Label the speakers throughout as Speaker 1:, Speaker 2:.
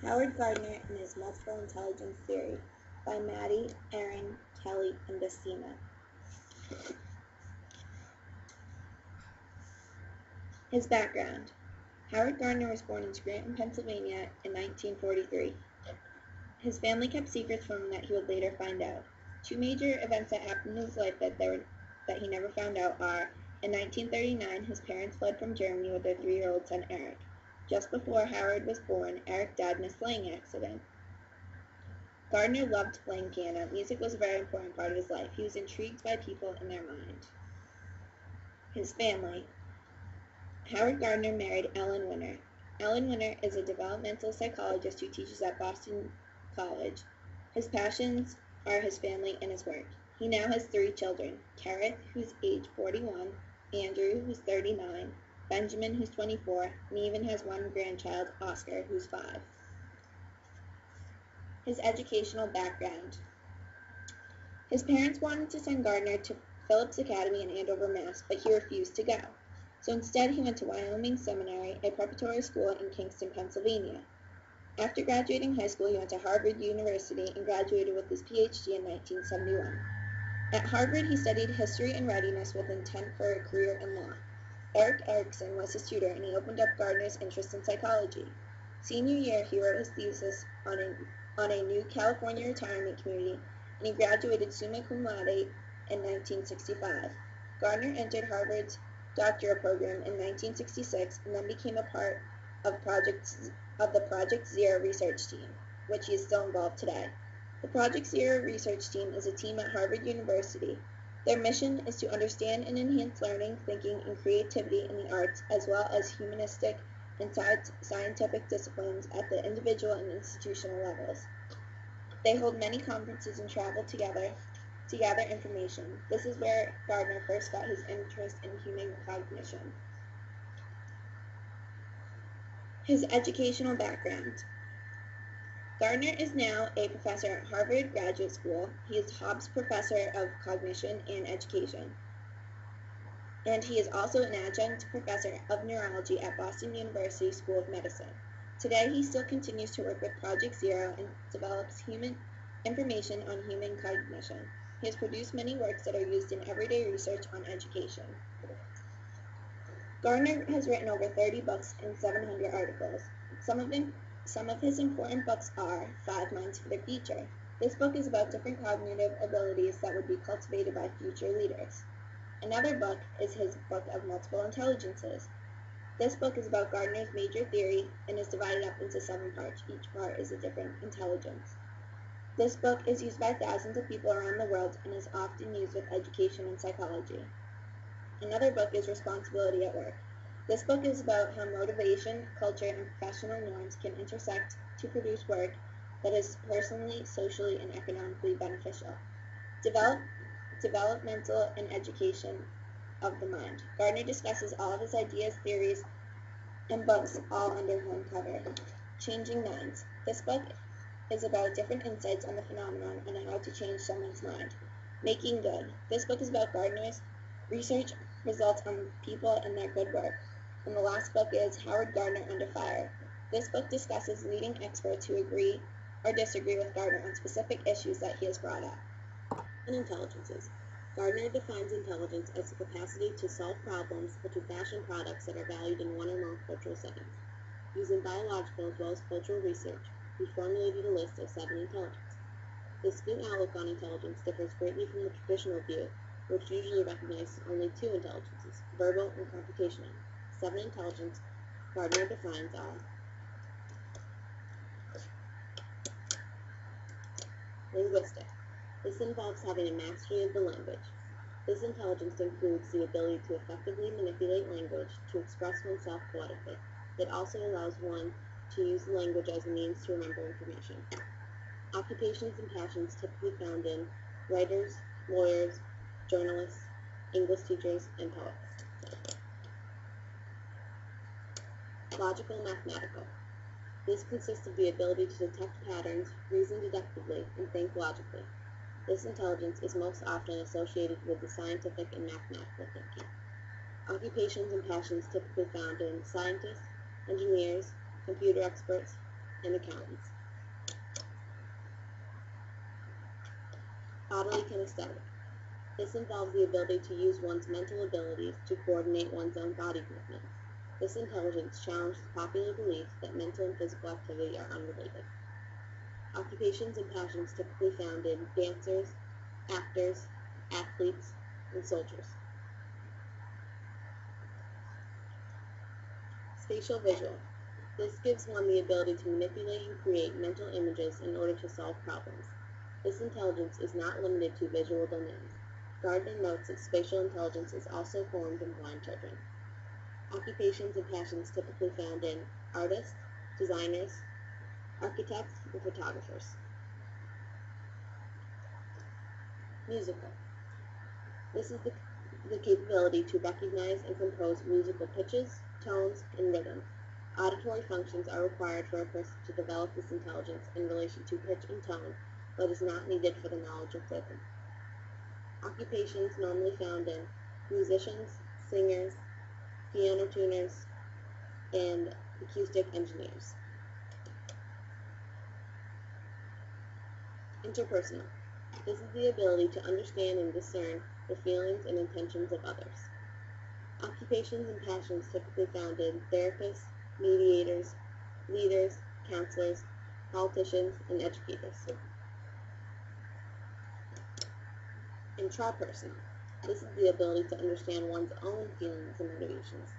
Speaker 1: Howard Gardner and His Multiple Intelligence Theory by Maddie, Aaron, Kelly, and Basima. His background. Howard Gardner was born in Scranton, Pennsylvania in 1943. His family kept secrets from him that he would later find out. Two major events that happened in his life that he never found out are, in 1939, his parents fled from Germany with their 3-year-old son Eric. Just before Howard was born, Eric died in a sleighing accident. Gardner loved playing piano. Music was a very important part of his life. He was intrigued by people and their mind. His family. Howard Gardner married Ellen Winter. Ellen Winter is a developmental psychologist who teaches at Boston College. His passions are his family and his work. He now has 3 children, Kareth, who's age 41, Andrew, who's 39, Benjamin, who's 24, and he even has 1 grandchild, Oscar, who's 5. His educational background. His parents wanted to send Gardner to Phillips Academy in Andover, Mass., but he refused to go. So instead he went to Wyoming Seminary, a preparatory school in Kingston, Pennsylvania. After graduating high school, he went to Harvard University and graduated with his Ph.D. in 1971. At Harvard, he studied history and readiness with intent for a career in law. Eric Erickson was his tutor, and he opened up Gardner's interest in psychology. Senior year, he wrote his thesis on a new California retirement community, and he graduated summa cum laude in 1965. Gardner entered Harvard's doctoral program in 1966 and then became a part of the Project Zero research team, which he is still involved today. The Project Zero research team is a team at Harvard University. Their mission is to understand and enhance learning, thinking, and creativity in the arts, as well as humanistic and scientific disciplines at the individual and institutional levels. They hold many conferences and travel together to gather information. This is where Gardner first got his interest in human cognition. His educational background. Gardner is now a professor at Harvard Graduate School. He is Hobbs Professor of Cognition and Education. And he is also an adjunct professor of neurology at Boston University School of Medicine. Today, he still continues to work with Project Zero and develops information on human cognition. He has produced many works that are used in everyday research on education. Gardner has written over 30 books and 700 articles. Some of his important books are 5 Minds for the Future. This book is about different cognitive abilities that would be cultivated by future leaders. Another book is his book of multiple intelligences. This book is about Gardner's major theory and is divided up into 7 parts. Each part is a different intelligence. This book is used by thousands of people around the world and is often used with education and psychology. Another book is Responsibility at Work. This book is about how motivation, culture, and professional norms can intersect to produce work that is personally, socially, and economically beneficial. Developmental and education of the mind. Gardner discusses all of his ideas, theories, and books all under one cover. Changing Minds. This book is about different insights on the phenomenon and how to change someone's mind. Making Good. This book is about Gardner's research results on people and their good work. And the last book is Howard Gardner Under Fire. This book discusses leading experts who agree or disagree with Gardner on specific issues that he has brought up. Intelligences. Gardner defines intelligence as the capacity to solve problems or to fashion products that are valued in one or more cultural settings. Using biological as well as cultural research, he formulated a list of 7 intelligences. This new outlook on intelligence differs greatly from the traditional view, which usually recognizes only 2 intelligences, verbal and computational. 7 intelligences Gardner defines are linguistic. This involves having a mastery of the language. This intelligence includes the ability to effectively manipulate language to express oneself poetically. It also allows one to use the language as a means to remember information. Occupations and passions typically found in writers, lawyers, journalists, English teachers, and poets. Logical mathematical. This consists of the ability to detect patterns, reason deductively, and think logically. This intelligence is most often associated with the scientific and mathematical thinking. Occupations and passions typically found in scientists, engineers, computer experts,
Speaker 2: and accountants. Bodily kinesthetic. This involves the ability to use one's mental abilities to coordinate one's own body movements. This intelligence challenges popular belief that mental and physical activity are unrelated. Occupations and passions typically found in dancers, actors, athletes, and soldiers. Spatial visual. This gives one the ability to manipulate and create mental images in order to solve problems. This intelligence is not limited to visual domains. Gardner notes that spatial intelligence is also formed in blind children. Occupations and passions typically found in artists, designers, architects, and photographers. Musical. This is the capability to recognize and compose musical pitches, tones, and rhythms. Auditory functions are required for a person to develop this intelligence in relation to pitch and tone, but is not needed for the knowledge of rhythm. Occupations normally found in musicians, singers, piano tuners, and acoustic engineers. Interpersonal. This is the ability to understand and discern the feelings and intentions of others. Occupations and passions typically found in therapists, mediators, leaders, counselors, politicians, and educators. Intrapersonal. This is the ability to understand one's own feelings and motivations.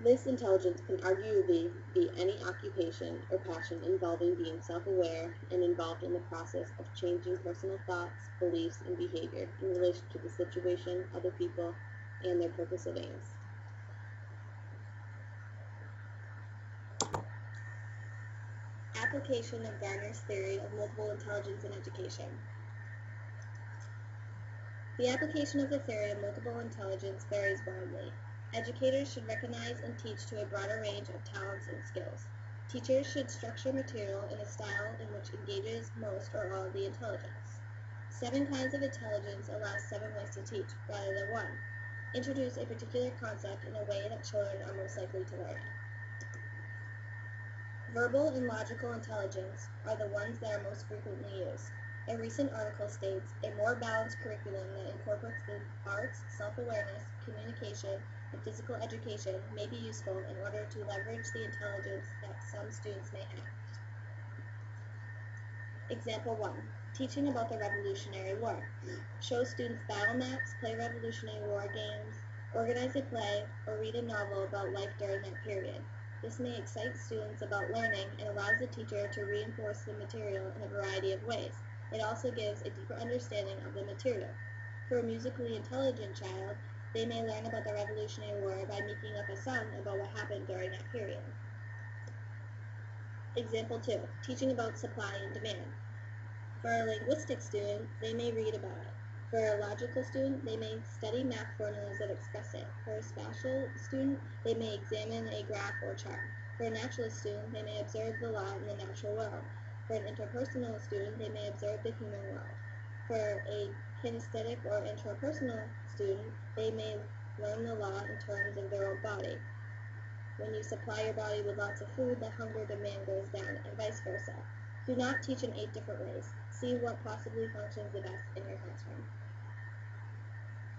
Speaker 2: This intelligence can arguably be any occupation or passion involving being self-aware and involved in the process of changing personal thoughts, beliefs, and behavior in relation to the situation, other people, and their purposive aims. Application of Gardner's theory of multiple intelligence in education. The application of the theory of multiple intelligence varies widely. Educators should recognize and teach to a broader range of talents and skills. Teachers should structure material in a style in which engages most or all of the intelligence. 7 kinds of intelligence allow 7 ways to teach, rather than 1. Introduce a particular concept in a way that children are most likely to learn it. Verbal and logical intelligence are the ones that are most frequently used. A recent article states, a more balanced curriculum that incorporates the arts, self-awareness, communication, and physical education may be useful in order to leverage the intelligence that some students may have. Example 1. Teaching about the Revolutionary War. Show students battle maps, play Revolutionary War games, organize a play, or read a novel about life during that period. This may excite students about learning and allows the teacher to reinforce the material in a variety of ways. It also gives a deeper understanding of the material. For a musically intelligent child, they may learn about the Revolutionary War by making up a song about what happened during that period. Example 2. Teaching about supply and demand. For a linguistic student, they may read about it. For a logical student, they may study math formulas that express it. For a spatial student, they may examine a graph or chart. For a naturalist student, they may observe the law in the natural world. For an interpersonal student, they may observe the human world. For a kinesthetic or intrapersonal student, they may learn the law in terms of their own body. When you supply your body with lots of food, the hunger demand goes down, and vice versa. Do not teach in 8 different ways. See what possibly functions the best in your classroom.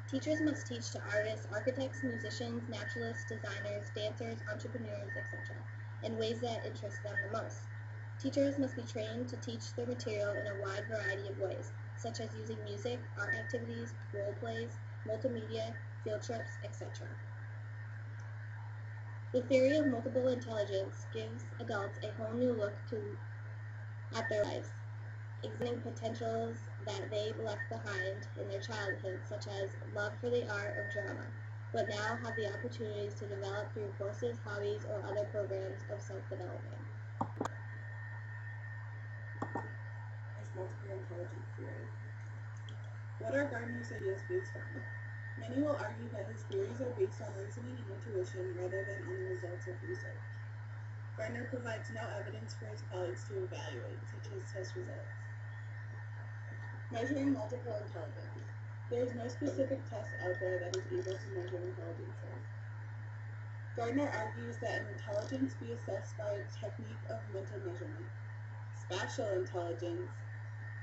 Speaker 2: Teachers must teach to artists, architects, musicians, naturalists, designers, dancers, entrepreneurs, etc., in ways that interest them the most. Teachers must be trained to teach their material in a wide variety of ways, such as using music, art activities, role plays, multimedia, field trips, etc. The theory of multiple intelligence gives adults a whole new look at their lives, examining potentials that they left behind in their childhood, such as love for the art of drama, but now have the opportunities to develop through courses, hobbies, or other programs of self-development.
Speaker 3: Is multiple intelligence theory. What are Gardner's ideas based on? Many will argue that his theories are based on reasoning and intuition rather than on the results of research. Gardner provides no evidence for his colleagues to evaluate, such as test results. Measuring multiple intelligence. There is no specific test out there that is able to measure intelligences. Gardner argues that an intelligence be assessed by a technique of Spatial intelligence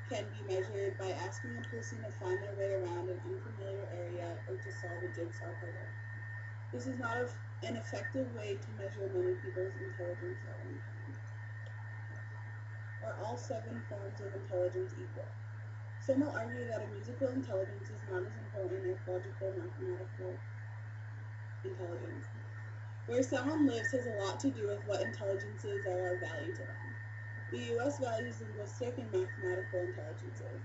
Speaker 3: can be measured by asking a person to find their way around an unfamiliar area or to solve a jigsaw puzzle. This is not an effective way to measure many people's intelligence at one time. Are all 7 forms of intelligence equal? Some will argue that a musical intelligence is not as important as logical mathematical intelligence. Where someone lives has a lot to do with what intelligences are of value to them. The U.S. values linguistic and mathematical intelligences.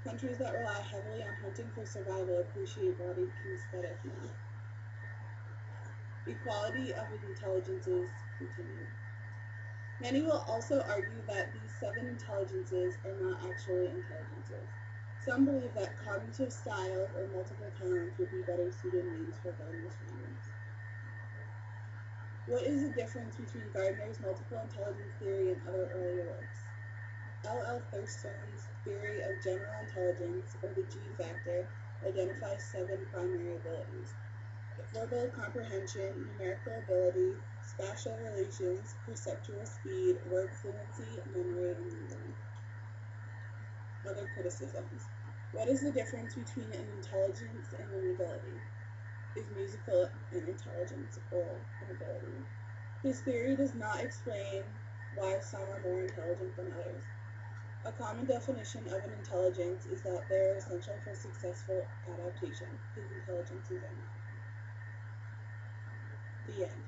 Speaker 3: Countries that rely heavily on hunting for survival appreciate body kinesthetic math. Equality of intelligences continued. Many will also argue that these 7 intelligences are not actually intelligences. Some believe that cognitive styles or multiple talents would be better suited names for Gardner's findings. What is the difference between Gardner's multiple intelligence theory and other earlier works? L. Thurston's theory of general intelligence, or the G factor, identifies 7 primary abilities: verbal comprehension, numerical ability, spatial relations, perceptual speed, word fluency, memory, and reasoning. Other criticisms. What is the difference between an intelligence and an ability? Is musical an intelligence or an ability? This theory does not explain why some are more intelligent than others. A common definition of an intelligence is that they are essential for successful adaptation. His intelligence is not. The end.